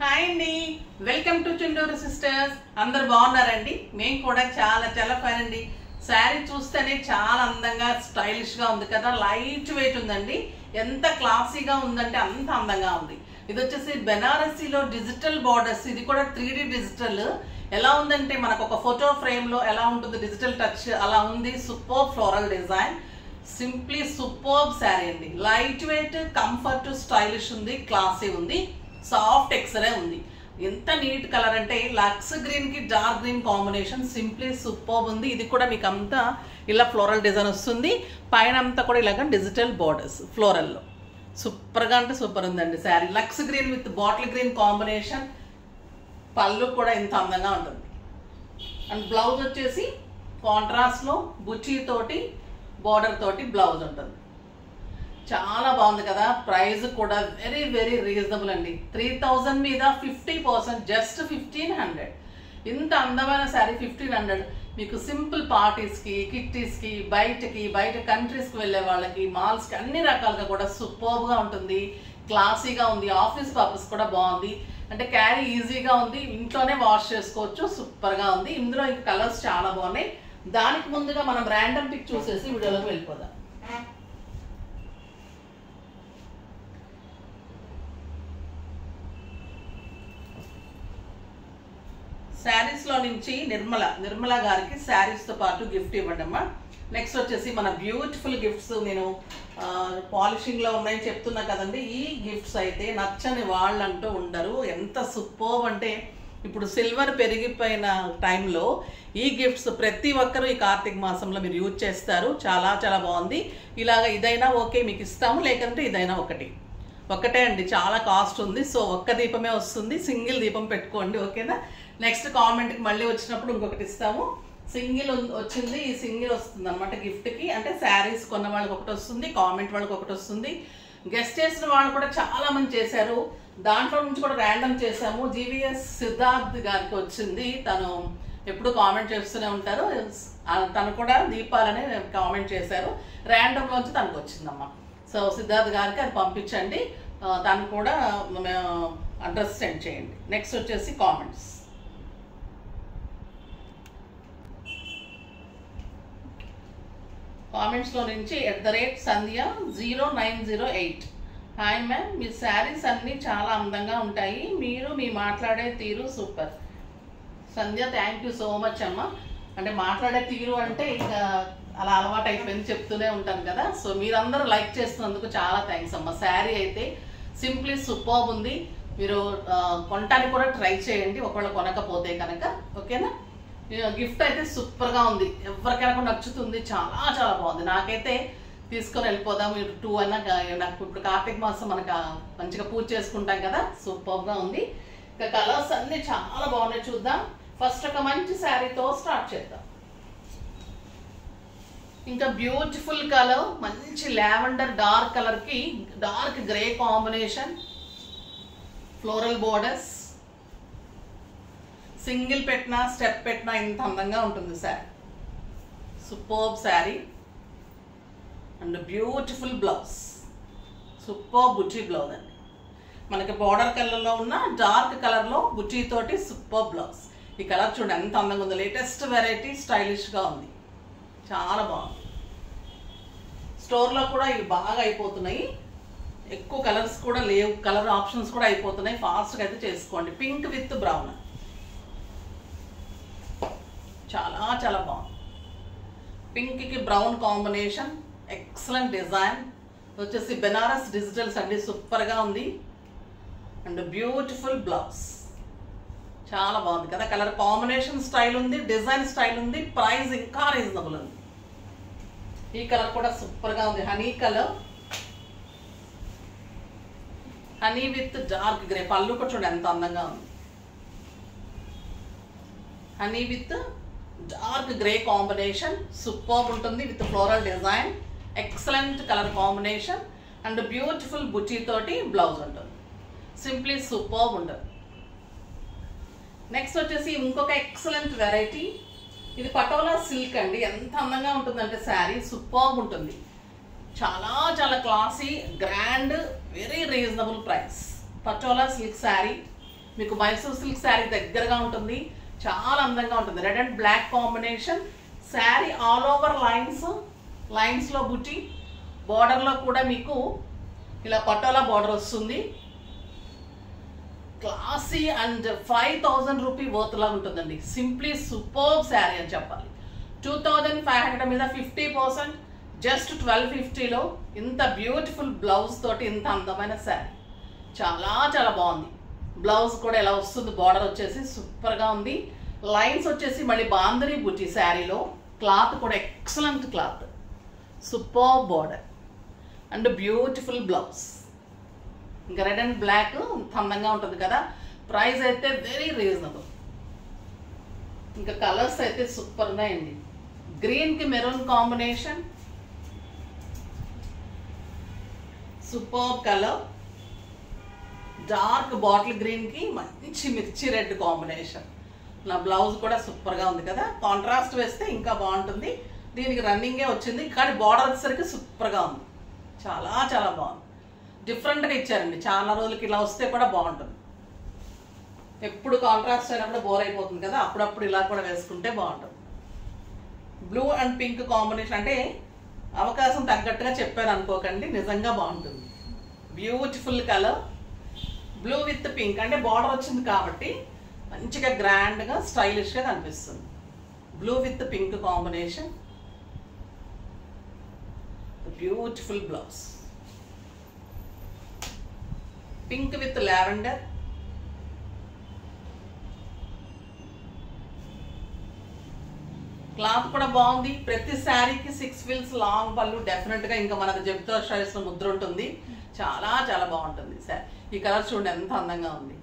Hi అండి, welcome to Chunduru sisters. అందరు బాగున్నారండి? మేము కూడా చాలా చాలా ఫైన్ అండి. శారీ చూస్తేనే చాలా అందంగా స్టైలిష్ గా ఉంది కదా, లైట్ వెయిట్ ఉందండి. ఎంత క్లాసీగా ఉందంటే అంత అందంగా ఉంది. ఇది వచ్చేసి బెనారసీలో డిజిటల్ బార్డర్స్, ఇది కూడా 3D డిజిటల్. ఎలా ఉందంటే మనకు ఒక ఫోటో ఫ్రేమ్ లో ఎలా ఉంటుంది డిజిటల్ టచ్ అలా ఉంది. Super floral design, simply super sari అండి. లైట్ వెయిట్, కంఫర్ట్, స్టైలిష్ ఉంది, క్లాసీ ఉంది, సాఫ్ట్ ఎక్సరే ఉంది. ఎంత నీట్ కలర్ అంటే లక్స్ గ్రీన్ కి dark green combination, simply super ఉంది. ఇది కూడా మీకు అంతా ఇలా ఫ్లోరల్ డిజైన్ వస్తుంది. పైన అంతా కూడా ఇలాగ డిజిటల్ బార్డర్స్ ఫ్లోరల్లో సూపర్గా అంటే సూపర్ ఉందండి saree. Lux green with bottle green combination, పళ్ళు కూడా ఇంత అందంగా ఉంటుంది. అండ్ బ్లౌజ్ వచ్చేసి కాంట్రాస్ట్లో బుచ్చి తోటి బార్డర్ తోటి బ్లౌజ్ ఉంటుంది. చాలా బాగుంది కదా. ప్రైస్ కూడా వెరీ వెరీ రీజనబుల్ అండి. 3000 మీద 50%, జస్ట్ 1500. ఇంత అందమైన శారీ 1500 మీకు సింపుల్ పార్టీస్కి, కిట్టీస్కి, బయట కంట్రీస్కి వెళ్ళే వాళ్ళకి, మాల్స్కి, అన్ని రకాలుగా కూడా సూపర్గా ఉంటుంది. క్లాసీగా ఉంది. ఆఫీస్ పర్పస్ కూడా బాగుంది. అంటే క్యారీ ఈజీగా ఉంది. ఇంట్లోనే వాష్ చేసుకోవచ్చు. సూపర్గా ఉంది. ఇందులో ఇంకా కలర్స్ చాలా బాగున్నాయి. దానికి ముందుగా మనం ర్యాండమ్ పిక్ చూసేసి వీడియోలోకి వెళ్ళిపోదాం. శారీస్ లో నుంచి నిర్మల గారికి శారీస్ తో పాటు గిఫ్ట్ ఇవ్వండి అమ్మా. నెక్స్ట్ వచ్చేసి మన బ్యూటిఫుల్ గిఫ్ట్స్ నేను పాలిషింగ్ లో ఉన్నాయని చెప్తున్నా కదండి. ఈ గిఫ్ట్స్ అయితే నచ్చని వాళ్ళంటూ ఉండరు. ఎంత సూపర్ అంటే ఇప్పుడు సిల్వర్ పెరిగిపోయిన టైంలో ఈ గిఫ్ట్స్ ప్రతి ఒక్కరూ ఈ కార్తీక మాసంలో మీరు యూజ్ చేస్తారు. చాలా చాలా బాగుంది. ఇలాగ ఇదైనా ఓకే మీకు ఇస్తాము, లేకంటే ఇదైనా ఒకటే అండి. చాలా కాస్ట్ ఉంది. సో ఒక్క దీపమే వస్తుంది. సింగిల్ దీపం పెట్టుకోండి, ఓకేనా. నెక్స్ట్ కామెంట్కి మళ్ళీ వచ్చినప్పుడు ఇంకొకటి ఇస్తాము. సింగిల్ వచ్చింది, ఈ సింగిల్ వస్తుంది అనమాట గిఫ్ట్కి. అంటే శారీస్ కొన్న వాళ్ళకి ఒకటి వస్తుంది, కామెంట్ వాళ్ళకి ఒకటి వస్తుంది. గెస్ట్ చేసిన వాళ్ళు కూడా చాలా మంది చేశారు. దాంట్లో నుంచి కూడా ర్యాండమ్ చేశాము. జీవీఎస్ సిద్ధార్థ్ గారికి వచ్చింది. తను ఎప్పుడు కామెంట్ చేస్తూనే ఉంటారు. తను కూడా దీపాలని కామెంట్ చేశారు. ర్యాండమ్ నుంచి తనకు వచ్చిందమ్మా. సో సిద్ధార్థ్ గారికి అది పంపించండి. తను కూడా అడ్రస్ సెండ్ చేయండి. నెక్స్ట్ వచ్చేసి కామెంట్స్. కామెంట్స్లో నుంచి @సంధ్య0908. హాయ్ మ్యామ్, మీ శారీస్ అన్నీ చాలా అందంగా ఉంటాయి. మీరు మీ మాట్లాడే తీరు super. Sandhya, thank you so much అమ్మ. అంటే మాట్లాడే తీరు అంటే ఇక అలా అలవాటు అయిపోయింది, చెప్తూనే ఉంటాను కదా. సో మీరందరూ లైక్ చేస్తున్నందుకు చాలా థ్యాంక్స్ అమ్మ. శారీ అయితే సింప్లీ సూపర్ ఉంది. మీరు కొనటానికి కూడా ట్రై చేయండి ఒకవేళ కొనకపోతే కనుక, ఓకేనా. గిఫ్ట్ అయితే సూపర్గా ఉంది. ఎవరికైనా కూడా నచ్చుతుంది. చాలా చాలా బాగుంది. నాకైతే తీసుకొని వెళ్ళిపోదాం. మీరు 2 అయినా. నాకు ఇప్పుడు కార్తీక మాసం మనకు మంచిగా పూజ చేసుకుంటాం కదా. సూపర్గా ఉంది. ఇక కలర్స్ అన్నీ చాలా బాగున్నాయి. చూద్దాం. ఫస్ట్ ఒక మంచి శారీతో స్టార్ట్ చేద్దాం. ఇంకా బ్యూటిఫుల్ కలర్, మంచి లావెండర్ డార్క్ కలర్కి dark grey combination, floral borders. Single పెట్టినా స్టెప్ పెట్టినా ఇంత అందంగా ఉంటుంది sari. Super sari and beautiful blouse. Super బుట్టి బ్లౌజ్ అండి. మనకి బార్డర్ కలర్లో ఉన్న డార్క్ కలర్లో బుట్టి తోటి సూపర్ బ్లౌజ్. ఈ కలర్ చూడండి ఎంత అందంగా ఉంది. లేటెస్ట్ వెరైటీ, స్టైలిష్గా ఉంది. చాలా బాగుంది. స్టోర్లో కూడా ఇవి బాగా అయిపోతున్నాయి. ఎక్కువ కలర్స్ కూడా లేవు, కలర్ ఆప్షన్స్ కూడా అయిపోతున్నాయి. ఫాస్ట్గా అయితే చేసుకోండి. పింక్ విత్ బ్రౌన్, చాలా చాలా బాగుంది. పింక్కి బ్రౌన్ కాంబినేషన్, ఎక్సలెంట్ డిజైన్. వచ్చేసి బెనారస్ డిజిటల్స్ అండి. సూపర్గా ఉంది. And beautiful blouse. చాలా బాగుంది కదా. కలర్ కాంబినేషన్ స్టైల్ ఉంది, డిజైన్ స్టైల్ ఉంది. ప్రైస్ ఇంకా రీజనబుల్ ఉంది. ఈ కలర్ కూడా సూపర్గా ఉంది. Honey colour, honey with dark grey. పళ్ళు కూడా చూడండి ఎంత అందంగా ఉంది. Honey with dark grey combination super ఉంటుంది. With floral design, excellent colour combination and beautiful బుట్టి తోటి బ్లౌజ్ ఉంటుంది. సింప్లీ సూపర్ ఉంటుంది. నెక్స్ట్ వచ్చేసి ఇంకొక ఎక్సలెంట్ వెరైటీ. ఇది పటోలా సిల్క్ అండి. ఎంత అందంగా ఉంటుందంటే శారీ సూపర్ ఉంటుంది. చాలా చాలా classy, grand, very reasonable price. Patola silk sari మీకు మైసూర్ సిల్క్ శారీ దగ్గరగా ఉంటుంది, చాలా అందంగా ఉంటుంది. Red and black combination sari all over లైన్స్లో బుటీ, బార్డర్లో కూడా మీకు ఇలా పటోలా బార్డర్ వస్తుంది. క్లాసీ అండ్ 5000 రూపీ వర్త్ లాగా ఉంటుందండి. సింప్లీ సూపర్బ్ శారీ అని చెప్పాలి. 2500 మీద 50%, జస్ట్ 1250లో ఇంత బ్యూటిఫుల్ బ్లౌజ్ తోటి ఇంత అందమైన శారీ, చాలా చాలా బాగుంది. బ్లౌజ్ కూడా ఎలా వస్తుంది, బార్డర్ వచ్చేసి సూపర్గా ఉంది. లైన్స్ వచ్చేసి మళ్ళీ బాందరీ బుటీ శారీలో. క్లాత్ కూడా excellent cloth, super border and beautiful blouse. ఇంకా రెడ్ అండ్ బ్లాక్ అందంగా ఉంటుంది కదా. ప్రైస్ అయితే వెరీ రీజనబుల్. ఇంకా కలర్స్ అయితే సూపర్ ఉన్నాయండి. గ్రీన్కి maroon combination, super colour. Dark bottle గ్రీన్కి మంచి మిర్చి రెడ్ కాంబినేషన్. నా బ్లౌజ్ కూడా సూపర్గా ఉంది కదా. కాంట్రాస్ట్ వేస్తే ఇంకా బాగుంటుంది. దీనికి రన్నింగే వచ్చింది, కానీ బార్డర్ వచ్చేసరికి సూపర్గా ఉంది. చాలా చాలా బాగుంది. డిఫరెంట్గా ఇచ్చారండి. చాలా రోజులకి ఇలా వస్తే కూడా బాగుంటుంది. ఎప్పుడు కాంట్రాస్ట్ అయినప్పుడు బోర్ అయిపోతుంది కదా, అప్పుడప్పుడు ఇలా కూడా వేసుకుంటే బాగుంటుంది. బ్లూ అండ్ పింక్ కాంబినేషన్ అంటే అవకాశం తగ్గట్టుగా చెప్పాను అనుకోకండి, నిజంగా బాగుంటుంది. Beautiful colour, blue with pink అంటే బార్డర్ వచ్చింది కాబట్టి మంచిగా గ్రాండ్గా స్టైలిష్గా కనిపిస్తుంది. Blue with pink combination, beautiful blouse. Pink with lavender, cloth కూడా బాగుంది. ప్రతి శారీకి 6 ఫిల్స్ లాంగ్ పళ్ళు డెఫినెట్గా ఇంకా మనకు జబితో షైస్లో ముద్ర ఉంటుంది. చాలా చాలా బాగుంటుంది సార్. ఈ కలర్ చూడండి ఎంత అందంగా ఉంది,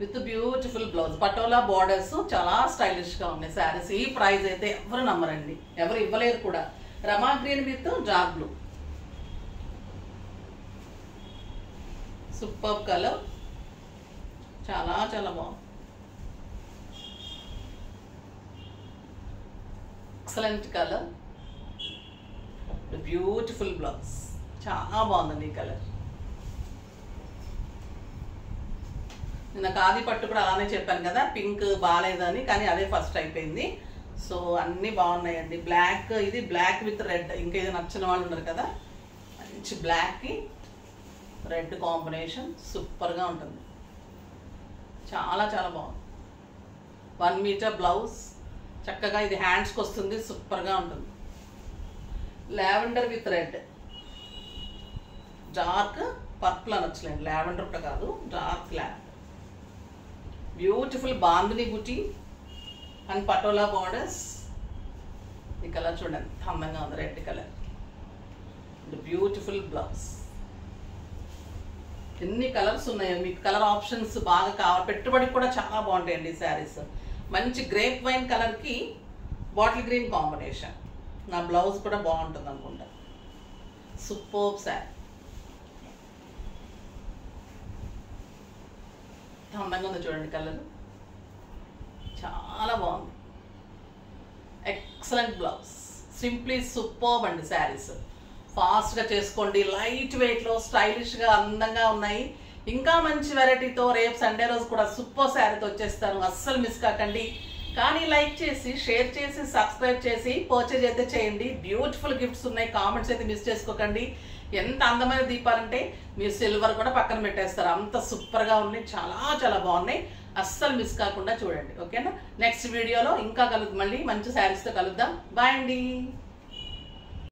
with beautiful blouse. Patola borders చాలా స్టైలిష్గా ఉన్నాయి శారీస్. ఈ ప్రైస్ అయితే ఎవరు నమ్మరండి, ఎవరు ఇవ్వలేరు కూడా. Rama green with dark blue, super colour, చాలా చాలా బాగుంది. ఎక్సలెంట్ కలర్, బ్యూటిఫుల్ బ్లౌజ్, చాలా బాగుందండి ఈ కలర్. నిన్న ఖాదీ పట్టు కూడా అలానే చెప్పాను కదా, పింక్ బాగాలేదని, కానీ అదే ఫస్ట్ అయిపోయింది. సో అన్నీ బాగున్నాయండి. బ్లాక్, ఇది బ్లాక్ విత్ రెడ్, ఇంకా ఇది నచ్చిన వాళ్ళు ఉన్నారు కదా, మంచి బ్లాక్కి రెడ్ కాంబినేషన్ సూపర్గా ఉంటుంది. చాలా చాలా బాగుంది. 1 మీటర్ బ్లౌజ్, చక్కగా ఇది హ్యాండ్స్కి వస్తుంది, సూపర్గా ఉంటుంది. Lavender with red, dark purple అనొచ్చులేండి, లావెండర్ కూడా కాదు, డార్క్ లావెండర్. బ్యూటిఫుల్ బాందిని బుటీ అండ్ పటోలా బార్డర్స్. ఈ కలర్ చూడండి ఎంత అందంగా ఉంది, రెడ్ కలర్. Beautiful blouse. ఎన్ని కలర్స్ ఉన్నాయో, మీకు కలర్ ఆప్షన్స్ బాగా కావాలి. పెట్టుబడికి కూడా చాలా బాగుంటాయండి ఈ శారీస్. మంచి గ్రేప్ వైన్ కలర్కి బాటిల్ గ్రీన్ కాంబినేషన్. నా బ్లౌజ్ కూడా బాగుంటుంది అనుకుంటా. సూపర్ శారీ, అందంగా ఉంది చూడండి కలర్, చాలా బాగుంది. ఎక్సలెంట్ బ్లౌజ్, సింప్లీ సూపర్బ్ అండి శారీస్. ఫాస్ట్గా చేసుకోండి, లైట్ వెయిట్లో స్టైలిష్గా అందంగా ఉన్నాయి. ఇంకా మంచి వెరైటీతో రేపు సండే రోజు కూడా సూపర్ శారీతో వచ్చేస్తాను, అస్సలు మిస్ కాకండి. కానీ లైక్ చేసి, షేర్ చేసి, సబ్స్క్రైబ్ చేసి పర్చేజ్ అయితే చేయండి. బ్యూటిఫుల్ గిఫ్ట్స్ ఉన్నాయి, కామెంట్స్ అయితే మిస్ చేసుకోకండి. ఎంత అందమైన దీపాలంటే మీరు సిల్వర్ కూడా పక్కన పెట్టేస్తారు, అంత సూపర్గా ఉన్నాయి, చాలా చాలా బాగున్నాయి. అస్సలు మిస్ కాకుండా చూడండి, ఓకేనా. నెక్స్ట్ వీడియోలో ఇంకా మళ్ళీ మంచి శారీస్తో కలుద్దాం. బాయ్ అండి.